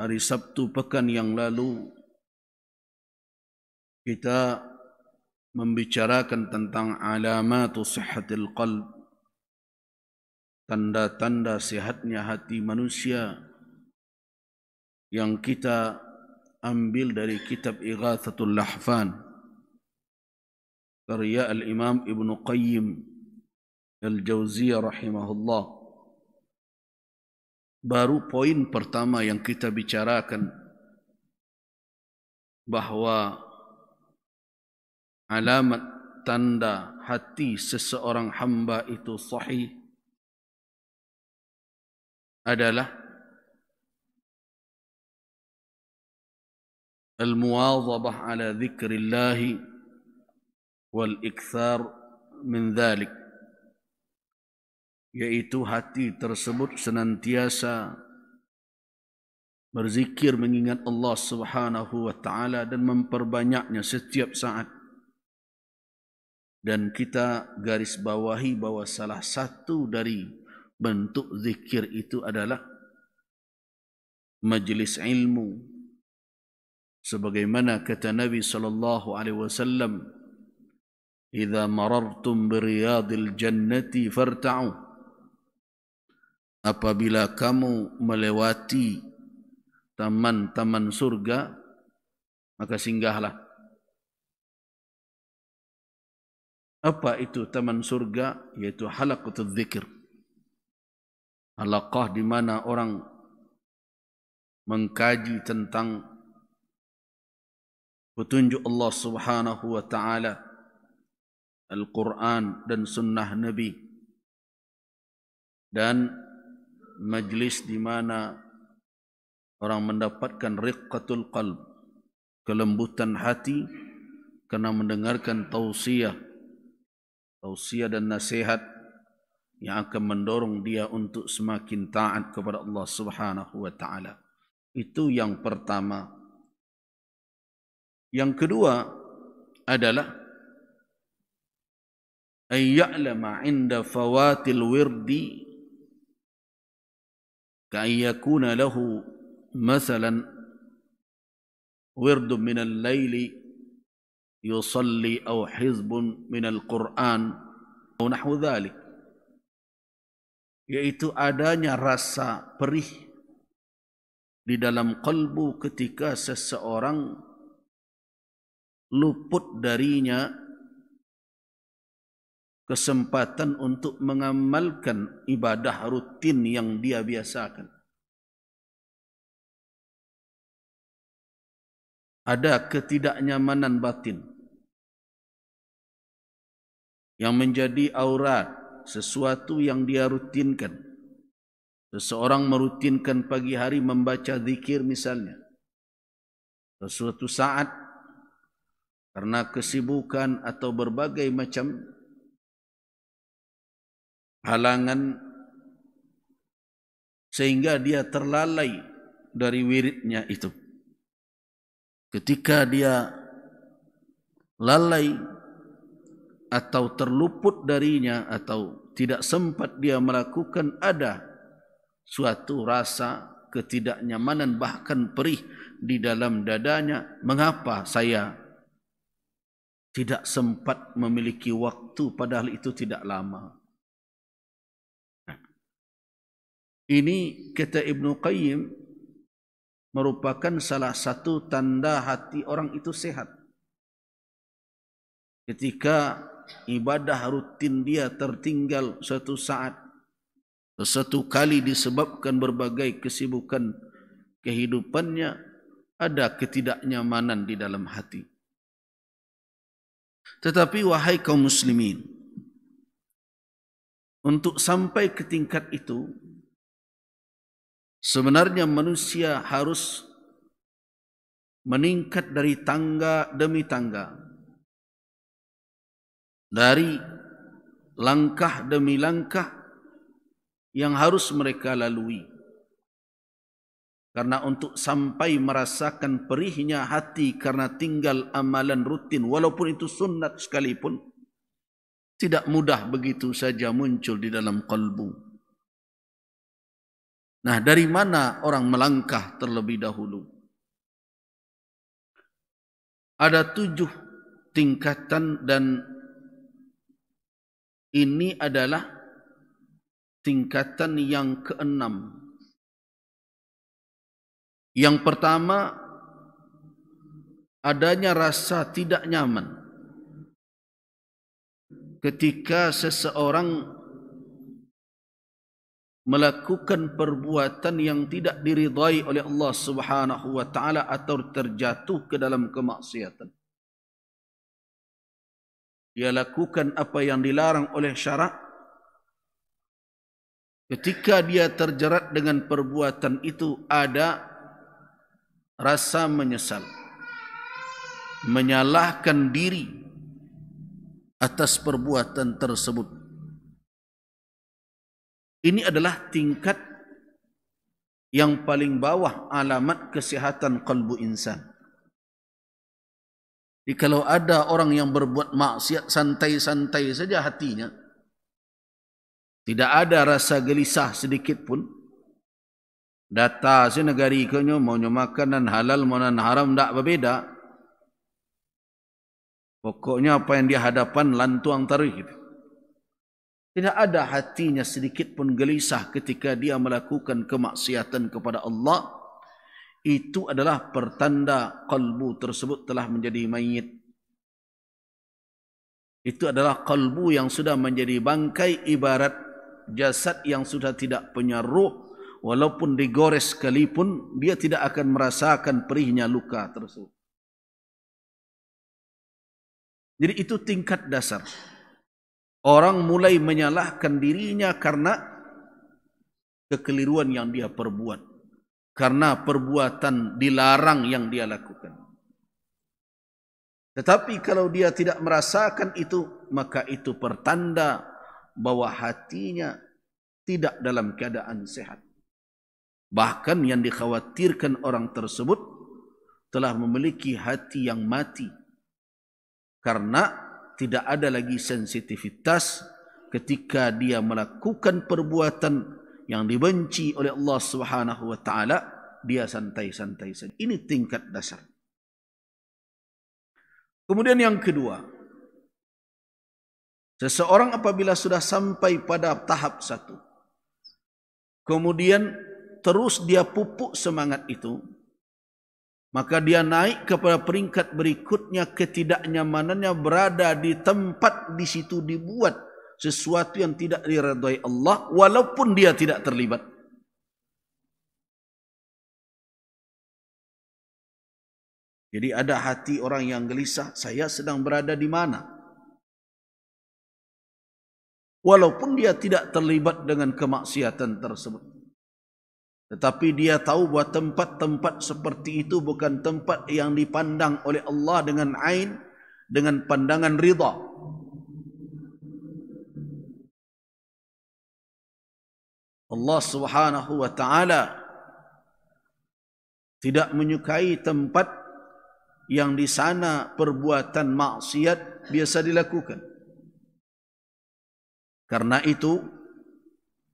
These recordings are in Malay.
hari Sabtu pekan yang lalu kita membicarakan tentang alamatu sihhatil qalb, tanda-tanda sehatnya hati manusia yang kita ambil dari kitab Ighathatul Lahfan karya Al-Imam Ibnu Qayyim Al-Jauziyah rahimahullah. Baru poin pertama yang kita bicarakan bahawa alamat tanda hati seseorang hamba itu sahih adalah al-muwadhabah ala dzikrillah wal ikthar min dzalik, yaitu hati tersebut senantiasa berzikir mengingat Allah Subhanahu wa taala dan memperbanyaknya setiap saat. Dan kita garis bawahi bahwa salah satu dari bentuk zikir itu adalah majlis ilmu, sebagaimana kata Nabi sallallahu alaihi wasallam, "Idza marartum bi riyadil jannati farta'u." Apabila kamu melewati taman-taman surga, maka singgahlah. Apa itu taman surga? Yaitu halaqatul dzikir. Halaqah di mana orang mengkaji tentang petunjuk Allah Subhanahu wa taala, Al-Quran dan sunnah Nabi, dan majlis di mana orang mendapatkan riqqatul qalb, kelembutan hati, karena mendengarkan tausiah dan nasihat yang akan mendorong dia untuk semakin taat kepada Allah Subhanahu wa taala. Itu yang pertama. Yang kedua adalah ay ya'lama 'inda fawatil wirdi كأن يكون له مثلا ورد من الليل يصلي أو حزب من القرآن أو نحو ذلك, yaitu adanya rasa perih di dalam kalbu ketika seseorang luput darinya kesempatan untuk mengamalkan ibadah rutin yang dia biasakan. Ada ketidaknyamanan batin yang menjadi aurat, sesuatu yang dia rutinkan. Seseorang merutinkan pagi hari membaca zikir misalnya. Sesuatu saat karena kesibukan atau berbagai macam halangan sehingga dia terlalai dari wiridnya itu. Ketika dia lalai atau terluput darinya atau tidak sempat dia melakukan, ada suatu rasa ketidaknyamanan bahkan perih di dalam dadanya. Mengapa saya tidak sempat memiliki waktu padahal itu tidak lama? Ini kata Ibnu Qayyim merupakan salah satu tanda hati orang itu sehat. Ketika ibadah rutin dia tertinggal suatu saat, suatu kali disebabkan berbagai kesibukan kehidupannya, ada ketidaknyamanan di dalam hati. Tetapi wahai kaum muslimin, untuk sampai ke tingkat itu, sebenarnya manusia harus meningkat dari tangga demi tangga, dari langkah demi langkah yang harus mereka lalui. Karena untuk sampai merasakan perihnya hati karena tinggal amalan rutin, walaupun itu sunat sekalipun, tidak mudah begitu saja muncul di dalam kalbu. Nah, dari mana orang melangkah terlebih dahulu? Ada 7 tingkatan dan ini adalah tingkatan yang ke-6. Yang pertama, adanya rasa tidak nyaman ketika seseorang melakukan perbuatan yang tidak diridai oleh Allah Subhanahu wa taala atau terjatuh ke dalam kemaksiatan. Dia lakukan apa yang dilarang oleh syarak. Ketika dia terjerat dengan perbuatan itu, ada rasa menyesal, menyalahkan diri atas perbuatan tersebut. Ini adalah tingkat yang paling bawah alamat kesihatan kalbu insan. Jadi kalau ada orang yang berbuat maksiat santai-santai saja hatinya, tidak ada rasa gelisah sedikit pun, data si negari kenyo maunya makanan halal maunan haram tak berbeda. Pokoknya apa yang dia hadapan lantuang tarik gitu. Tidak ada hatinya sedikit pun gelisah ketika dia melakukan kemaksiatan kepada Allah. Itu adalah pertanda kalbu tersebut telah menjadi mayit. Itu adalah kalbu yang sudah menjadi bangkai, ibarat jasad yang sudah tidak punya ruh. Walaupun digores sekalipun, dia tidak akan merasakan perihnya luka tersebut. Jadi itu tingkat dasar. Orang mulai menyalahkan dirinya karena kekeliruan yang dia perbuat. Karena perbuatan dilarang yang dia lakukan. Tetapi kalau dia tidak merasakan itu, maka itu pertanda bahwa hatinya tidak dalam keadaan sehat. Bahkan yang dikhawatirkan orang tersebut telah memiliki hati yang mati. Karena tidak ada lagi sensitivitas ketika dia melakukan perbuatan yang dibenci oleh Allah Subhanahu wa taala, dia santai-santai saja. Ini tingkat dasar. Kemudian yang kedua, seseorang apabila sudah sampai pada tahap 1, kemudian terus dia pupuk semangat itu, maka dia naik kepada peringkat berikutnya, ketidaknyamanannya berada di tempat di situ dibuat sesuatu yang tidak diridai Allah walaupun dia tidak terlibat. Jadi ada hati orang yang gelisah, saya sedang berada di mana? Walaupun dia tidak terlibat dengan kemaksiatan tersebut. Tetapi dia tahu bahawa tempat-tempat seperti itu bukan tempat yang dipandang oleh Allah dengan ain, dengan pandangan ridha. Allah Subhanahu wa taala tidak menyukai tempat yang di sana perbuatan maksiat biasa dilakukan. Karena itu,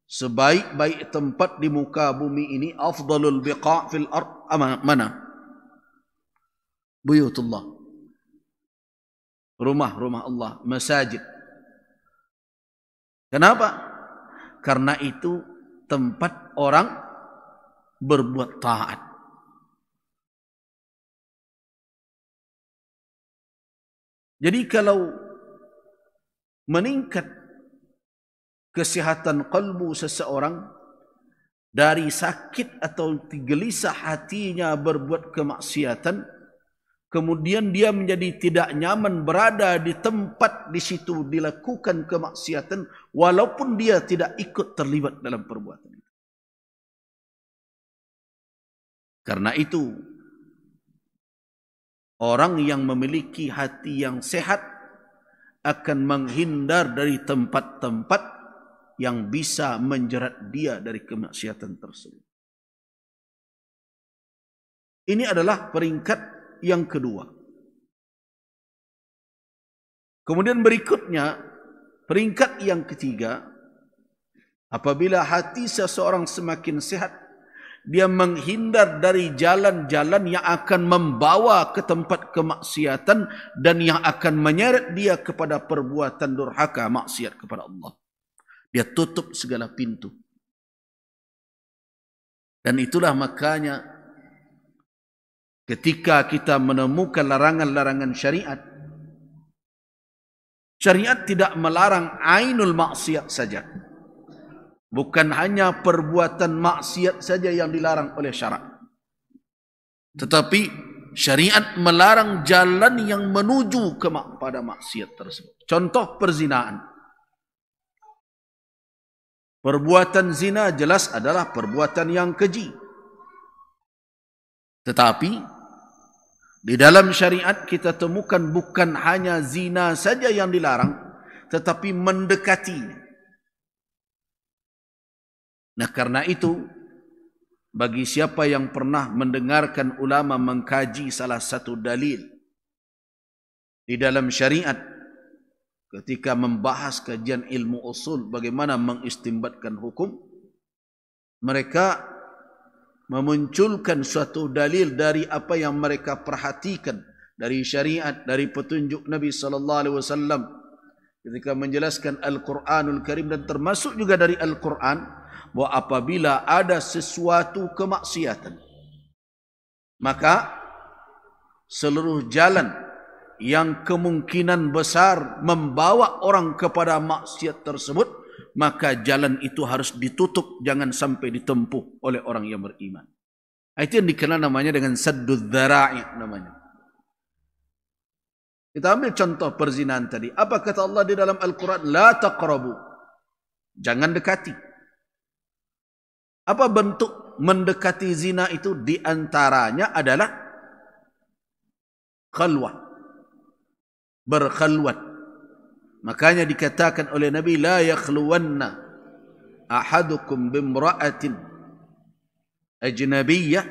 sebaik-baik tempat di muka bumi ini, afdalul biqa' fil ard mana? Buyutullah. Rumah-rumah Allah, masjid. Kenapa? Karena itu tempat orang berbuat taat. Jadi kalau meningkat kesihatan kalbu seseorang dari sakit atau gelisah hatinya berbuat kemaksiatan, kemudian dia menjadi tidak nyaman berada di tempat di situ dilakukan kemaksiatan walaupun dia tidak ikut terlibat dalam perbuatan itu. Karena itu, orang yang memiliki hati yang sehat akan menghindar dari tempat-tempat yang bisa menjerat dia dari kemaksiatan tersebut. Ini adalah peringkat yang kedua. Kemudian berikutnya, peringkat yang ketiga, Apabila hati seseorang semakin sehat, dia menghindar dari jalan-jalan yang akan membawa ke tempat kemaksiatan dan yang akan menyeret dia kepada perbuatan durhaka, maksiat kepada Allah. Dia tutup segala pintu. Dan itulah makanya ketika kita menemukan larangan-larangan syariat, syariat tidak melarang ainul maksiat saja. Bukan hanya perbuatan maksiat saja yang dilarang oleh syarak. Tetapi syariat melarang jalan yang menuju kepada maksiat tersebut. Contoh perzinaan. Perbuatan zina jelas adalah perbuatan yang keji. Tetapi di dalam syariat kita temukan bukan hanya zina saja yang dilarang, tetapi mendekatinya. Nah, karena itu, bagi siapa yang pernah mendengarkan ulama mengkaji salah satu dalil di dalam syariat, ketika membahas kajian ilmu usul bagaimana mengistimbatkan hukum, mereka memunculkan suatu dalil dari apa yang mereka perhatikan dari syariat, dari petunjuk Nabi SAW ketika menjelaskan Al-Quranul Karim, dan termasuk juga dari Al-Quran, bahwa apabila ada sesuatu kemaksiatan, maka seluruh jalan yang kemungkinan besar membawa orang kepada maksiat tersebut, maka jalan itu harus ditutup, jangan sampai ditempuh oleh orang yang beriman. Itu yang dikenal namanya dengan saddud dzara'i namanya. Kita ambil contoh perzinahan tadi. Apa kata Allah di dalam Al-Quran? La taqrabu. Jangan dekati. Apa bentuk mendekati zina itu? Di antaranya adalah khalwah, berkhalwat. Makanya dikatakan oleh Nabi, la yakhluwanna ahadukum bimra'atin ajnabiyyah.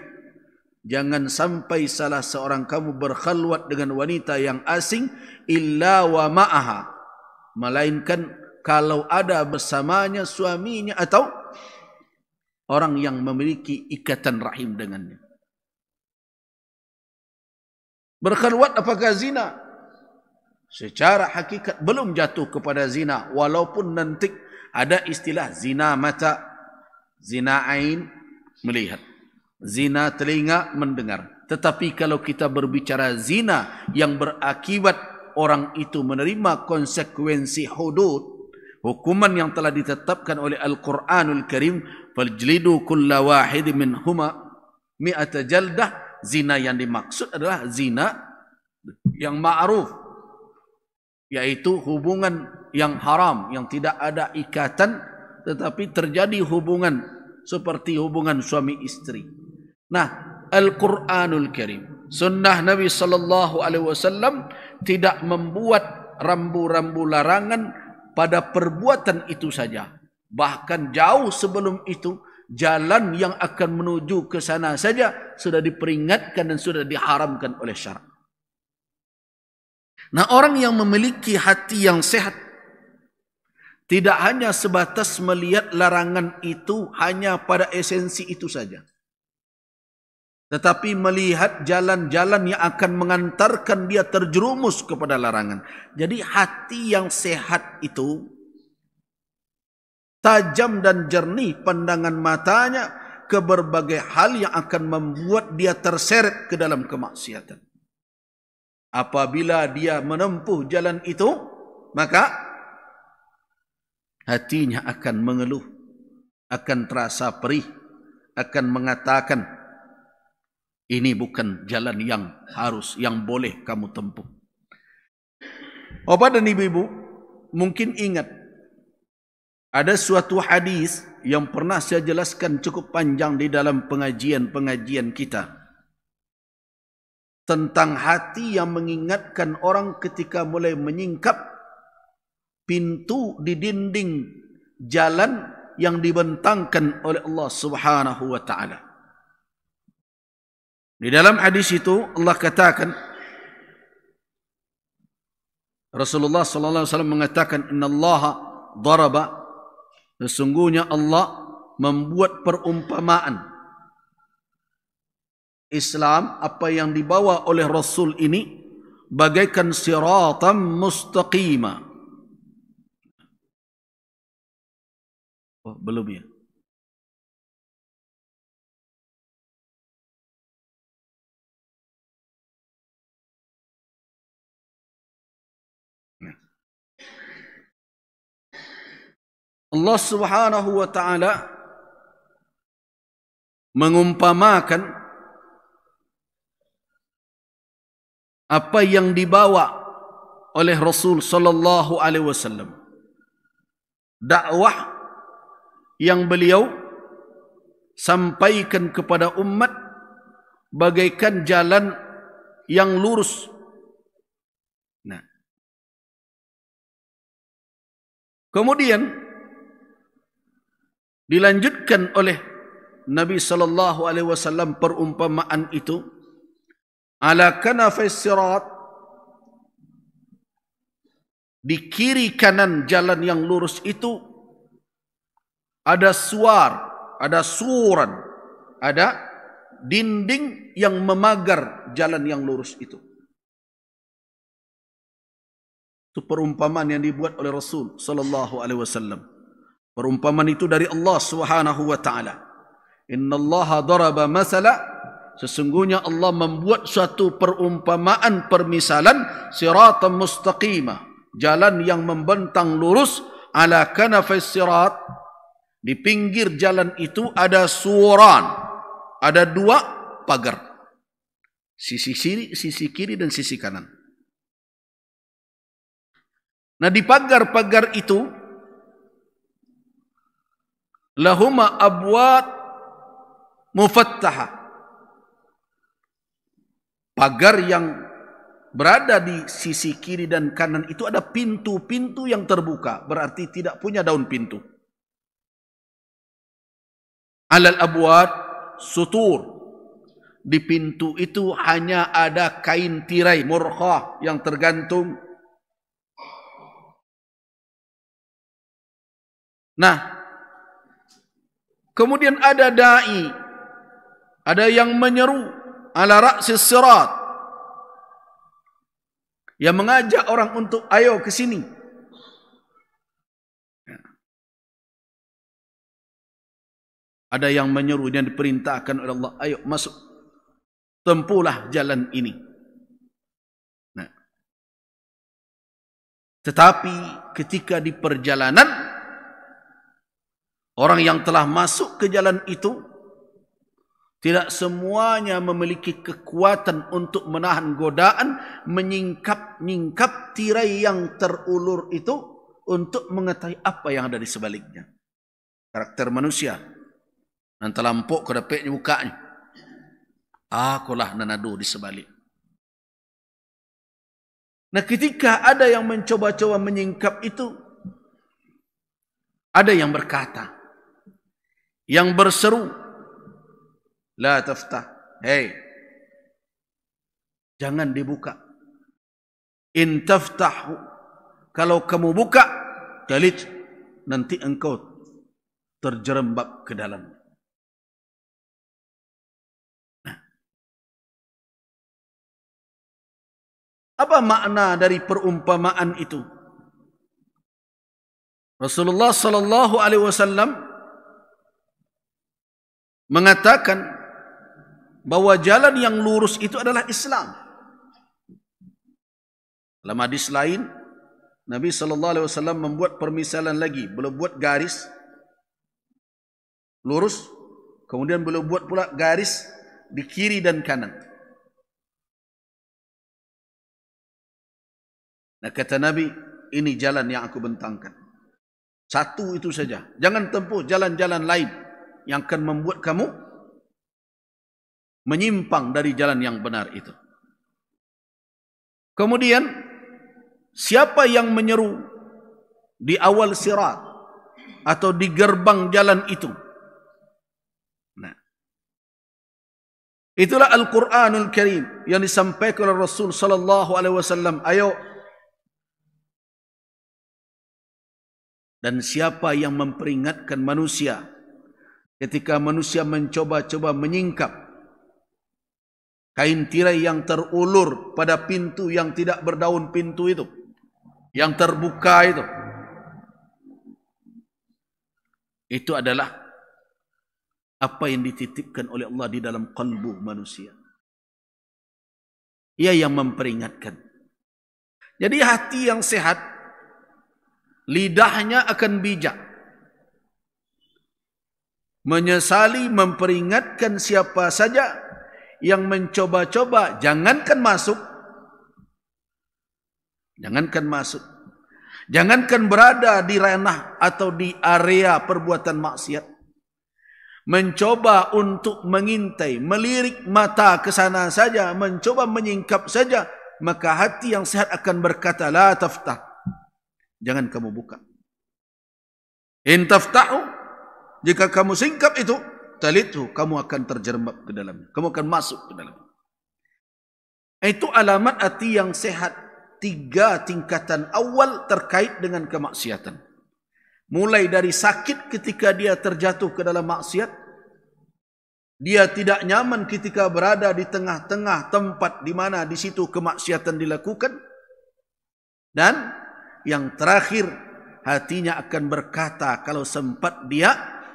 Jangan sampai salah seorang kamu berkhalwat dengan wanita yang asing, illa wa ma'aha, melainkan kalau ada bersamanya suaminya atau orang yang memiliki ikatan rahim dengannya. Berkhalwat apakah zina? Secara hakikat belum jatuh kepada zina, walaupun nanti ada istilah zina mata, zina ain melihat, zina telinga mendengar. Tetapi kalau kita berbicara zina yang berakibat orang itu menerima konsekuensi hudud, hukuman yang telah ditetapkan oleh Al-Quranul Karim, fajlidu kulla wahid minhuma mi'ata jaldah. Zina yang dimaksud adalah zina yang ma'ruf, yaitu hubungan yang haram, yang tidak ada ikatan, tetapi terjadi hubungan seperti hubungan suami istri. Nah, Al-Quranul Karim, sunnah Nabi SAW tidak membuat rambu-rambu larangan pada perbuatan itu saja. Bahkan jauh sebelum itu, jalan yang akan menuju ke sana saja sudah diperingatkan dan sudah diharamkan oleh syarak. Nah, orang yang memiliki hati yang sehat tidak hanya sebatas melihat larangan itu hanya pada esensi itu saja, tetapi melihat jalan-jalan yang akan mengantarkan dia terjerumus kepada larangan. Jadi hati yang sehat itu tajam dan jernih pandangan matanya ke berbagai hal yang akan membuat dia terseret ke dalam kemaksiatan. Apabila dia menempuh jalan itu, maka hatinya akan mengeluh, akan terasa perih, akan mengatakan, ini bukan jalan yang harus, yang boleh kamu tempuh. Bapak dan ibu-ibu mungkin ingat, ada suatu hadis yang pernah saya jelaskan cukup panjang di dalam pengajian-pengajian kita, tentang hati yang mengingatkan orang ketika mulai menyingkap pintu di dinding jalan yang dibentangkan oleh Allah Subhanahu wa taala. Di dalam hadis itu Allah katakan, Rasulullah sallallahu alaihi wasallam mengatakan, innallaha daraba Sesungguhnya Allah membuat perumpamaan. Islam, apa yang dibawa oleh Rasul ini, bagaikan siratan mustaqima. Oh, belum ya? Allah Subhanahu wa taala mengumpamakan apa yang dibawa oleh Rasul sallallahu alaihi wasallam. Dakwah yang beliau sampaikan kepada umat bagaikan jalan yang lurus. Nah, kemudian dilanjutkan oleh Nabi sallallahu alaihi wasallam perumpamaan itu, ala kanafis sirat, di kiri kanan jalan yang lurus itu ada suar, ada suran, ada dinding yang memagar jalan yang lurus itu. Itu perumpamaan yang dibuat oleh Rasul sallallahu alaihi wasallam. Perumpamaan itu dari Allah Subhanahu wa taala. Innallaha daraba masala, sesungguhnya Allah membuat suatu perumpamaan, permisalan, siratan mustaqimah, jalan yang membentang lurus, ala kanafis sirat, di pinggir jalan itu ada suran, ada dua pagar, sisi kiri dan sisi kanan. Nah, di pagar-pagar itu lahuma abwab mufattaha, pagar yang berada di sisi kiri dan kanan itu ada pintu-pintu yang terbuka, berarti tidak punya daun pintu. Alal abwab sutur, di pintu itu hanya ada kain tirai murkhah yang tergantung. Nah, kemudian ada da'i, ada yang menyeru ala ra'sis sirat, yang mengajak orang untuk ayo ke sini. Ada yang menyeru dan diperintahkan oleh Allah, ayo masuk, tempuhlah jalan ini. Nah, tetapi ketika di perjalanan, orang yang telah masuk ke jalan itu tidak semuanya memiliki kekuatan untuk menahan godaan menyingkap tirai yang terulur itu untuk mengetahui apa yang ada di sebaliknya. Karakter manusia yang terlampau ke dapetnya mukanya, akulah nanadu di sebalik. Nah, ketika ada yang mencoba-coba menyingkap itu, ada yang berkata, yang berseru, la taftah, hei, jangan dibuka. In taftahu, kalau kamu buka, talij, nanti engkau terjerembab ke dalam. Nah, apa makna dari perumpamaan itu? Rasulullah sallallahu alaihi wasallam mengatakan bahwa jalan yang lurus itu adalah Islam. Dalam hadis lain, Nabi sallallahu alaihi wasallam membuat permisalan lagi, beliau buat garis lurus, kemudian beliau buat pula garis di kiri dan kanan. Nah, kata Nabi, ini jalan yang aku bentangkan. Satu itu saja. Jangan tempuh jalan-jalan lain yang akan membuat kamu menyimpang dari jalan yang benar itu. Kemudian, siapa yang menyeru di awal sirat atau di gerbang jalan itu? Nah, itulah Al-Quranul Karim yang disampaikan oleh Rasul sallallahu alaihi wasallam. Ayo, Dan siapa yang memperingatkan manusia ketika manusia mencoba-coba menyingkap kain tirai yang terulur pada pintu yang tidak berdaun pintu itu, yang terbuka itu adalah apa yang dititipkan oleh Allah di dalam kalbu manusia. Ia yang memperingatkan. Jadi hati yang sehat, lidahnya akan bijak, menyesali, memperingatkan siapa saja yang mencoba-coba, jangankan masuk, jangankan berada di ranah atau di area perbuatan maksiat, mencoba untuk mengintai, melirik mata ke sana saja, mencoba menyingkap saja, maka hati yang sehat akan berkata, la taftah, jangan kamu buka. In taftahu, jika kamu singkap itu, talithu, kamu akan terjerembab ke dalamnya, kamu akan masuk ke dalamnya. Itu alamat hati yang sehat. 3 tingkatan awal terkait dengan kemaksiatan. Mulai dari sakit ketika dia terjatuh ke dalam maksiat, dia tidak nyaman ketika berada di tengah-tengah tempat di mana di situ kemaksiatan dilakukan, dan yang terakhir hatinya akan berkata kalau sempat dia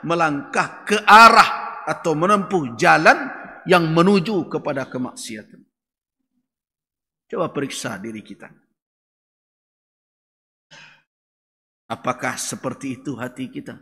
melangkah ke arah atau menempuh jalan yang menuju kepada kemaksiatan. Coba periksa diri kita. Apakah seperti itu hati kita?